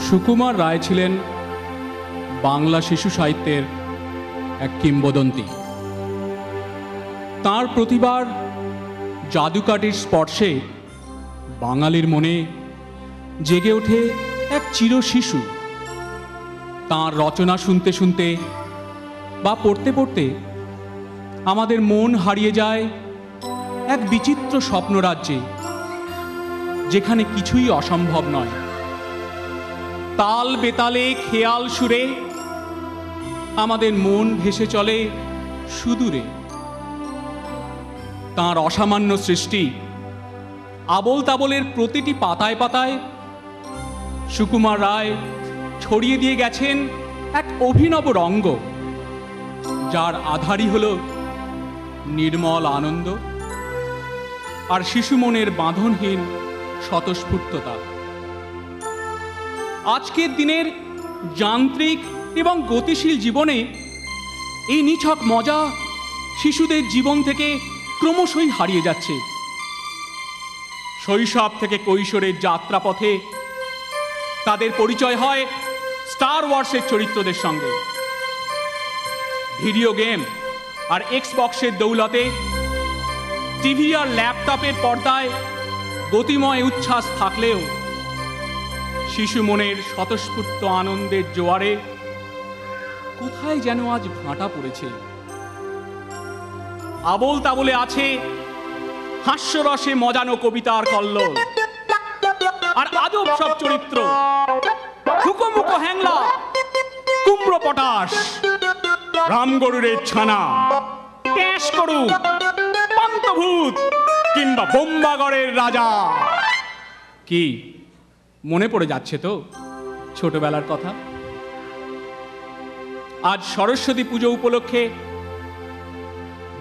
সুকুমার রায় ছিলেন বাংলা শিশু সাহিত্যের এক কিংবদন্তি। তাঁর প্রতিভার জাদুকাঠির স্পর্শে বাঙালির মনে জেগে ওঠে এক চির শিশু। তাঁর রচনা শুনতে শুনতে বা পড়তে পড়তে আমাদের মন হারিয়ে যায় এক বিচিত্র স্বপ্নরাজ্যে, যেখানে কিছুই অসম্ভব নয়। তাল বেতালে খেয়াল সুরে আমাদের মন ভেসে চলে সুদূরে। তাঁর অসামান্য সৃষ্টি আবোল তাবোলের প্রতিটি পাতায় পাতায় সুকুমার রায় ছড়িয়ে দিয়ে গেছেন এক অভিনব রঙ্গ, যার আধারই হল নির্মল আনন্দ আর শিশু মনের বাঁধনহীন স্বতঃস্ফূর্ততা। আজকের দিনের যান্ত্রিক এবং গতিশীল জীবনে এই নিছক মজা শিশুদের জীবন থেকে ক্রমশই হারিয়ে যাচ্ছে। শৈশব থেকে কৈশোরের যাত্রাপথে তাদের পরিচয় হয় স্টার ওয়ার্সের চরিত্রদের সঙ্গে। ভিডিও গেম আর এক্সবক্সের দৌলতে টিভি আর ল্যাপটপের পর্দায় গতিময় উচ্ছ্বাস থাকলেও শিশু মনের স্বতঃস্ফূর্ত আনন্দের জোয়ারে কোথায় যেন আজ ভাঁটা পড়েছে। আবোল তাবোলে আছে হাস্যরসে মজানো কবিতার কল্লোল, আর আজব সব চরিত্র হুকোমুকো হ্যাংলা, কুমড়ো পটাশ, রামগরুরের ছানা, ট্যাস করু, পান্তভূত কিংবা বোম্বাগড়ের রাজা। কি মনে পড়ে যাচ্ছে তো ছোটবেলার কথা? আজ সরস্বতী পুজো উপলক্ষে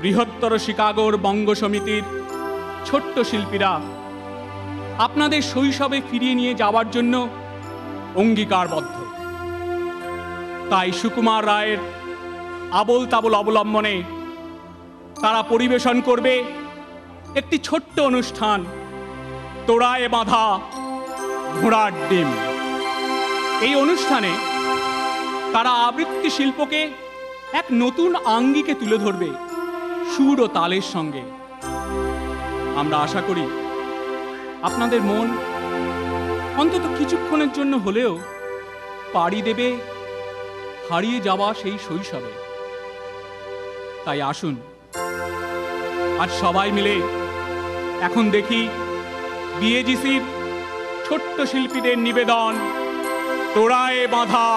বৃহত্তর শিকাগোর বঙ্গ সমিতির ছোট্ট শিল্পীরা আপনাদের শৈশবে ফিরিয়ে নিয়ে যাওয়ার জন্য অঙ্গীকারবদ্ধ। তাই সুকুমার রায়ের আবোল তাবোল অবলম্বনে তারা পরিবেশন করবে একটি ছোট্ট অনুষ্ঠান, তোড়ায় বাঁধা ঘোড়ার ডিম। এই অনুষ্ঠানে তারা আবৃত্তি শিল্পকে এক নতুন আঙ্গিকে তুলে ধরবে সুর ও তালের সঙ্গে। আমরা আশা করি আপনাদের মন অন্তত কিছুক্ষণের জন্য হলেও পাড়ি দেবে হারিয়ে যাওয়া সেই শৈশবে। তাই আসুন আজ সবাই মিলে এখন দেখি বিএজিসির ছোট্ট শিল্পীদের নিবেদন, তোড়ায় বাঁধা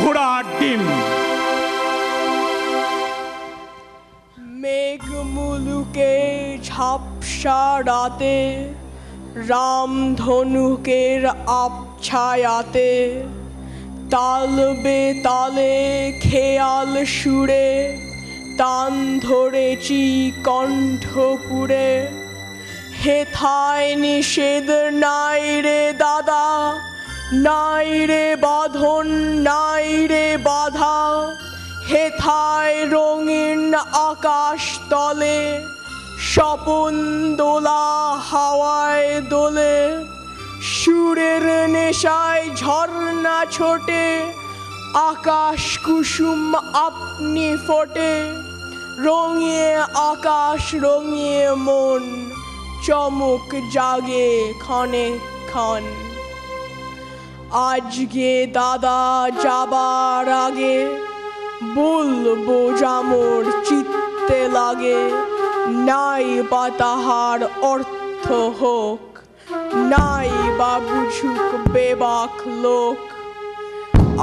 ঘোড়ার ডিম। মেঘ মুলুকে ঝাপসা রাতে, রামধনুকের আবছায়াতে, তাল বেতালে খেয়াল সুরে তান ধরেছি কণ্ঠপুরে। হেথায় নিষেধ নাই রে দাদা, নাই রে বাঁধন, নাই রে বাধা। হেথায় রঙিন আকাশ তলে, স্বপন দোলা হাওয়ায় দোলে। সুরের নেশায় ঝর্ণা ছোটে, আকাশ কুসুম আপনি ফোটে। রঙিয়ে আকাশ রঙিয়ে মন, চমক জাগে ক্ষণে ক্ষণ। আজকে দাদা যাবার আগে বলবো যামোর চিত্তে লাগে। নাই বা তাহার অর্থ হোক, নাই বা বুঝুক বেবাক লোক।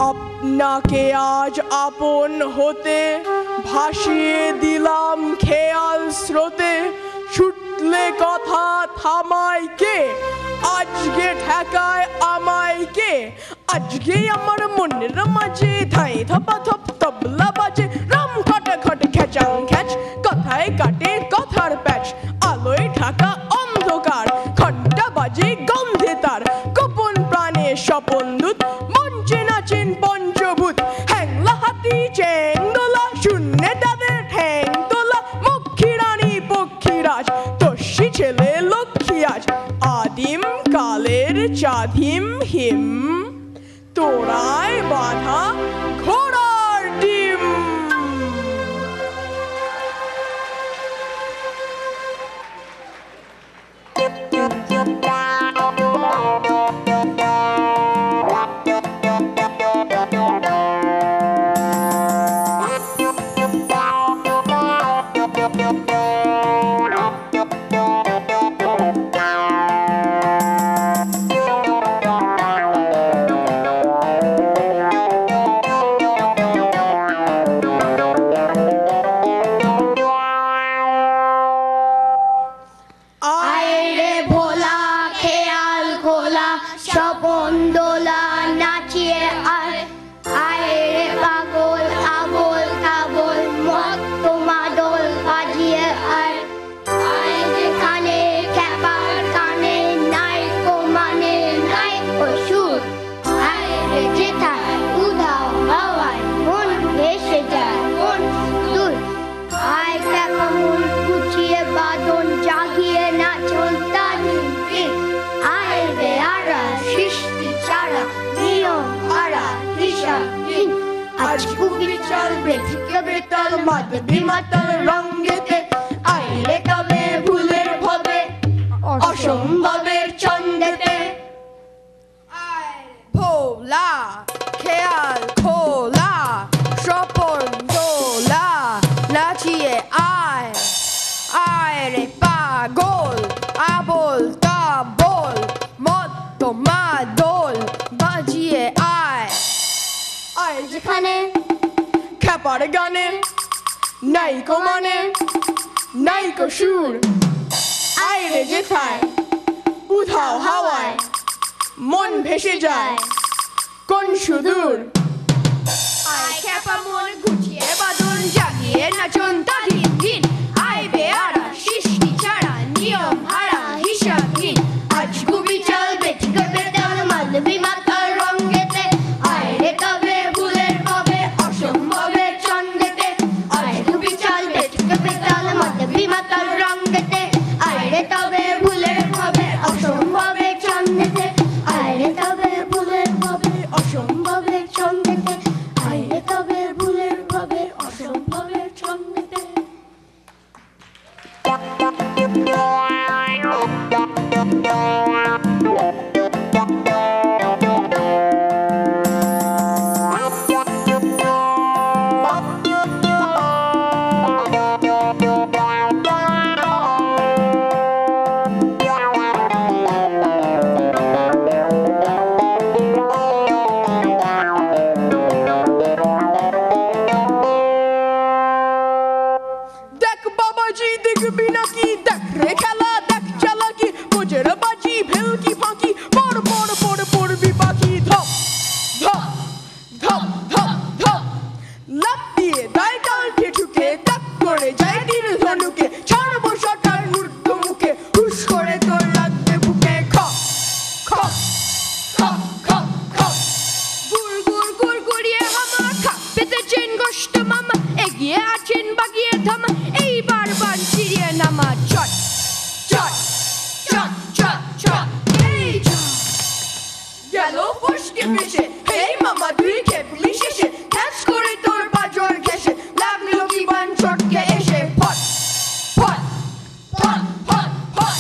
আপনাকে আজ আপন হতে ভাসিয়ে দিলাম খেয়াল স্রোতে। ছুটলে কথা থামায় কে, আজকে ঠেকায় আমায় কে? আজকে আমার মনের মাঝে ধাই ধপা ধপ তবলা বাজে। রাম খটে খটে খেচাং খ্যাচ, কথায় কাটে কথার প্যাচ। আলোয় ঢাকা অন্ধকার, ঘন্টা বাজে গন্ধে তার। গোপন প্রাণে স্বপন দূত, মঞ্চে নাচেন পঞ্চভূত। হ্যাংলা হাতি চেং দোলা, শূন্যে তাদের ঠ্যাং তোলা। মক্ষী রানী পক্ষীরাজ, তস্যি ছেলে লক্ষ্মী আজ। আদিম কালের চাধিম হিম, তোরায় বাঁধা ঘোড়ার ডিম। আরে ভোলা খেয়াল খোলা স্বপন দোলা নাচিয়ে আয় আয় রে পাগল আবল তাবল মত্ত মাদল বাজিয়ে আয় আয় যেখানে খ্যাপার কানে নাই কো মানে নাই কো সুর আয় রে যেথায় উধাও হাওয়ায় মন ভেসে যায় মন দূর আয় খ্যাপা মন গুছিয়ে বাদন জাগিয়ে নাচন তালিম আয় রে আরা সৃষ্টি ছাড়া নিয়ম হারা হিসাবহীন আজ কুবি চলবে থেকে বেতাল মাদ বিমাতাল রঙ্গেতে আয় রে কবে ভুলের ভবে অসম্ভবের ছন্দেতে ভোলা খেয়াল খোলা স্বপন দোলা নাচিয়ে আয় আয় রে পাগল আবল তাবল মত্ত মাদল বাজিয়ে আয় আয় যেখানে খ্যাপার গানে নাইকো মানে নাইকো সুর আয় রে যেথায় উধাও হাওয়ায় মন ভেসে যায় কোন সুদূর আয় খ্যাপা মন গুছিয়ে বাদন জাগিয়ে নাচন তালিম দিন আয় বেয়ারা সৃষ্টি ছাড়া নিয়ম হারা হিসাবহীন আজ গুবি চলবে থেকে বেতাল মালবি মাতার রঙ্গেতে আয় রে তবে ভুলের কবে অসম্ভবের ছন্দেতে আয় গুবি চলবে থেকে বেতাল মালবি মাতার রঙ্গেতে আয় রে তবে ভুলের কবে অসম্ভবের ছন্দেতে আয় রে তবে ভুলের কবে অসম্ভবের ছন্দেতে আয় রে তবে ভুলের কবে অসম্ভবের ছন্দেতে দেখ বাবাজি দেখবি নাকি দেখ রে খেলা দেখ চালাকি কোজের বাজি ভেলকি ফাঁকি পড় পড় পড় পড়বি পাখি ধপ ধপ ধপ ধপ ধপ লাফ দিয়ে দায় কাল ঠুকে তাক করে যায় তীর ধনুকে ছাড়বো শটার ঊর্ধ্ব মুখে হুশ করে তোর লাগবে বুকে খপ খপ খপ খপ খপ গুড় গুড় গুড় গুড়িয়ে হামা খাপ পেতেছেন গোষ্ঠ মামা এগিয়ে আছেন বাগিয়ে থামা এইবার বান চিরিয়ে নামা চট চট চট চট চট এই চট গেল ফসকে পেশে হেই মামা তুই খেপলি শেষে ঠ্যাস করে তোর বাজর ঘেসে লাগলো কি বান চটকে এসে ফট ফট ফট ফট ফট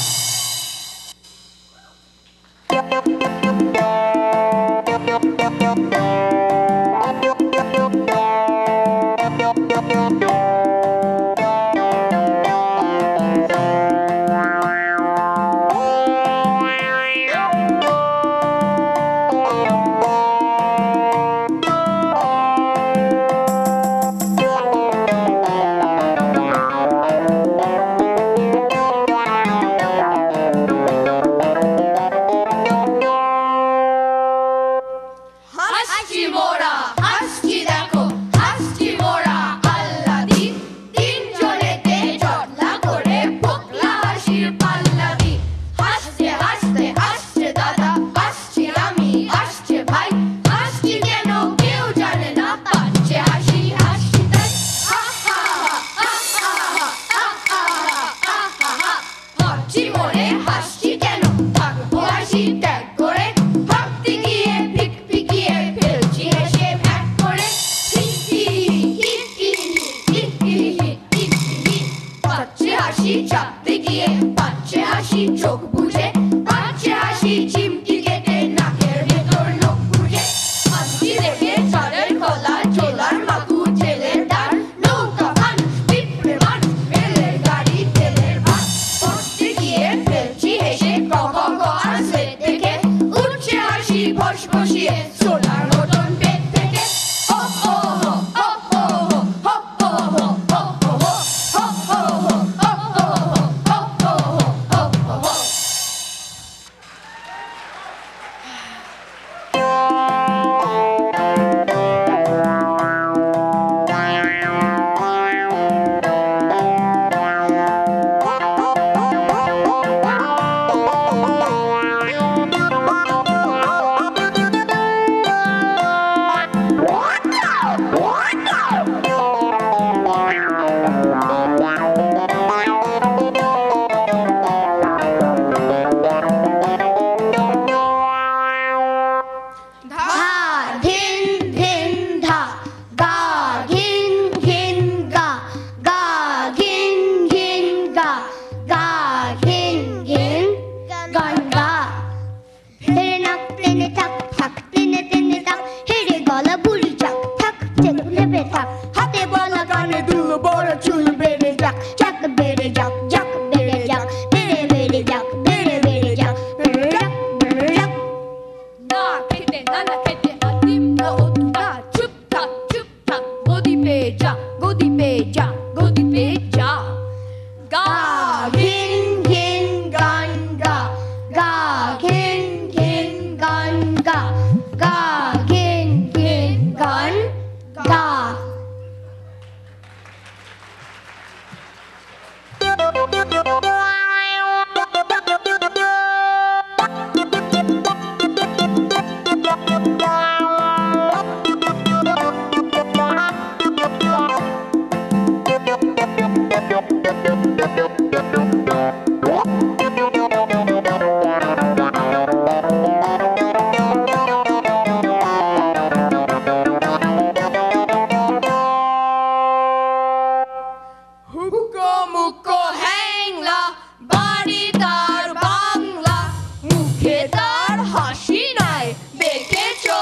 মুখে তার হাসি নাই। দেখেছো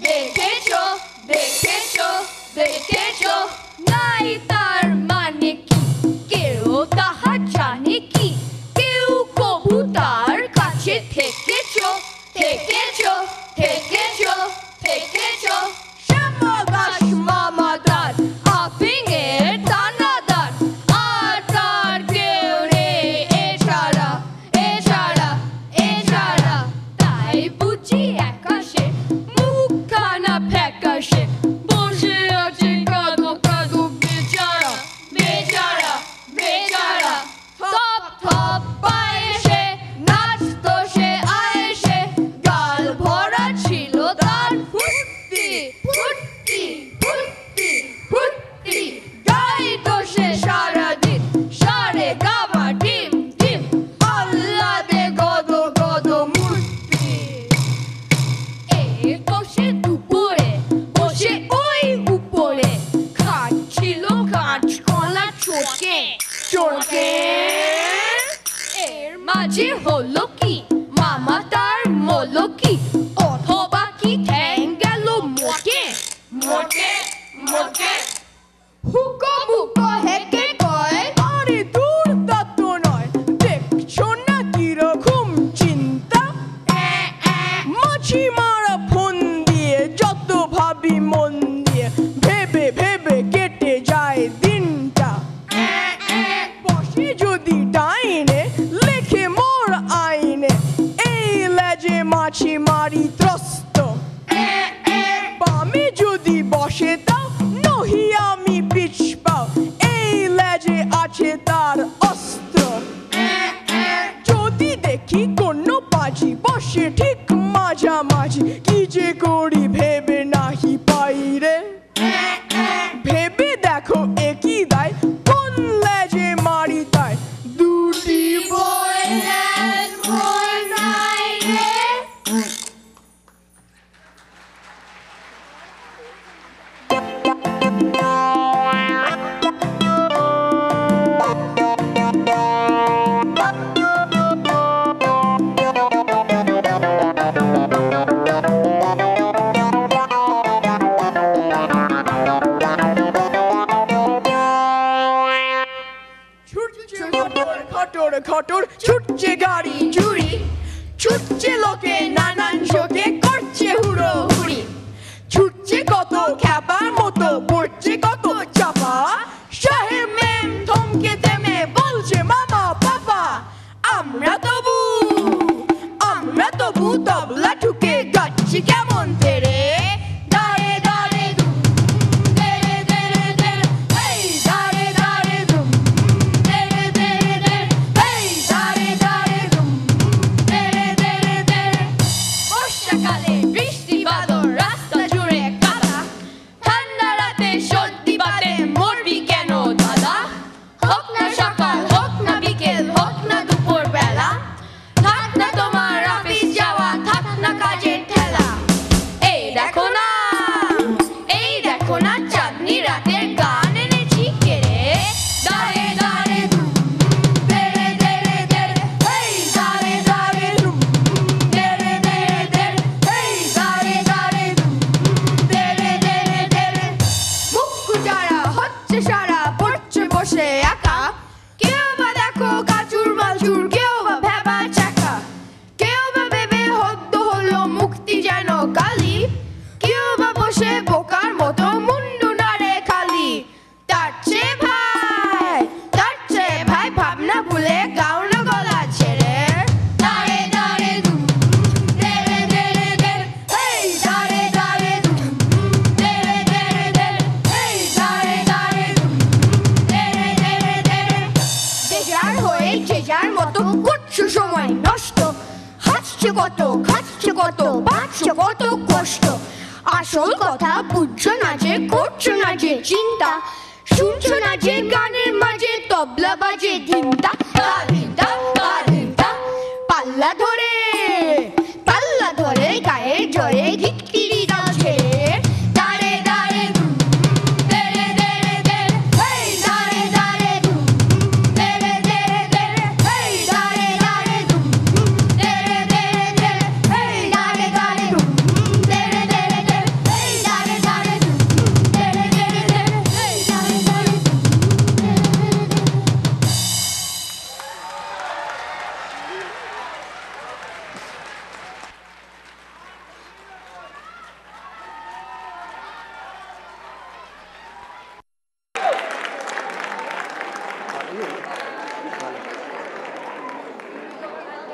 দেখেছো দেখেছো দেখেছো, নাই তার মানে কি কেউ তাহা জানে কি? কেউ কবু তার কাছে থেকেছো থেকেছো থেকেছো থেকেছো? শ্যামা ঘাস মামা তার আফিংয়ের দানাদার, আর তার কেউ নেই এছাড়া এছাড়া এছাড়া। তাই বুঝি একাশে মুখখানা ফ্যাকাশে বসে আছে কাঁদো কাঁদো বেচারা বেচারা বেচারা। থপ থপ পায়ে সে নাচতো সে আয়েসে, গাল ভরা ছিল তার ফুর্তি ফুর্তি ফুর্তি ফুর্তি। গাইতো সে সারাদিন সারে গামা ডিম ডিম, আহ্লাদে গদো গদো মূর্তি। বসে দুপুরে বসে ওই উপরে খাচ্ছিল কাঁচকলা চোখে চোখে। এর মাঝে হলো কি মামা তার মলো কি, অথবা কি ঠ্যাং গেল মোটে মোটে মোটে। হুকো মুকো হেঁকে কয়, আরে দূর তা তো নয়, দেখছো না কিরকম চিন্তা। মাছি মারা ফোন দিয়ে যত ভাবি মন দিয়ে, ভেবে ভেবে কেটে যায় দিনটা। বসে যদি ডাইনে লেখে মোর আইনে, এই লেজে মাছি মারি ত্রস্ত। বামে যদি বসে তাও নহি আমি পিছ পাও, এই লেজে আছে তার অস্ত্র। যদি দেখি কোনো পাজি বসে ঠিক মাঝামাঝি, কি যে করি ভেবে নাহি পাই রে। ভেবে দেখো একই দায়, কোন লেজে মারি তাই দুটি বই। খটর খটর ছুটছে গাড়ি চুরি, ছুটছে লোকে নানান চোখে করছে হুড়ো হুড়ি। ছুটছে কত খ্যাপার মতো পড়ছে কত চাপা, সাহেব মেম থমকে থেমে বলছে মামা পাপা। আমরা তবু তবলা ঠুকে গাচ্ছি কেমন তেরে, দাঁড়ে দাঁড়ে দুম দেরে দেরে দেরে, এই দাঁড়ে দাঁড়ে দুম দেরে দেরে দেরে, এই দাঁড়ে দাঁড়ে দুম দেরে দেরে দেরে। বর্ষাকালে বৃষ্টি বাদল রাস্তা জুড়ে কাদা, ঠান্ডা রাতে সর্দি বাদে মরবি কেন দাদা? হোক না সকাল হোক না বিকেল হোক না দুপুর বেলা, থাক না তোমার অফিস যাওয়া থাক না কাজের ঠেলা। এই দেখো না চাঁদনি রাতের গান এনেছি কেড়ে, দাঁড়ে দাঁড়ে ধুম দেরে দেরে দেরে, এই দাঁড়ে দাঁড়ে ধুম দেরে দেরে দেরে, এই দাঁড়ে দাঁড়ে ধুম দেরে দেরে দেরে। মুখ যারা হচ্ছে সারা পড়ছে বসে একা, কেউ বা দেখো কাচুর মাচুর কেউ বা ভেবা চাকা, কেউ বা ভেবে হদ্দ হলো মুক্তি যেন কালি, কেউ বা বসে বোকার মতো মুন্ডু নাড়ে খালি। তার চেয়ে ভাই ভাবনা ভুলে গাও না গলা ছেড়ে, দাঁড়ে দাঁড়ে ধুম দেরে দেরে দেরে, এই দাঁড়ে দাঁড়ে ধুম দেরে দেরে দেরে, এই দাঁড়ে দাঁড়ে ধুম দেরে দেরে দেরে। যে যার হয়ে যে যার মতো করছো সময় নষ্ট, হাসছে কত খাচ্ছে কত বাঁচছে কত কষ্ট। আসল কথা বুঝছো না যে করছো না যে চিন্তা, শুনছো না যে গানের মাঝে তবলা বাজে ধিমতা ধিমতা ধিমতা, পাল্লা ধরে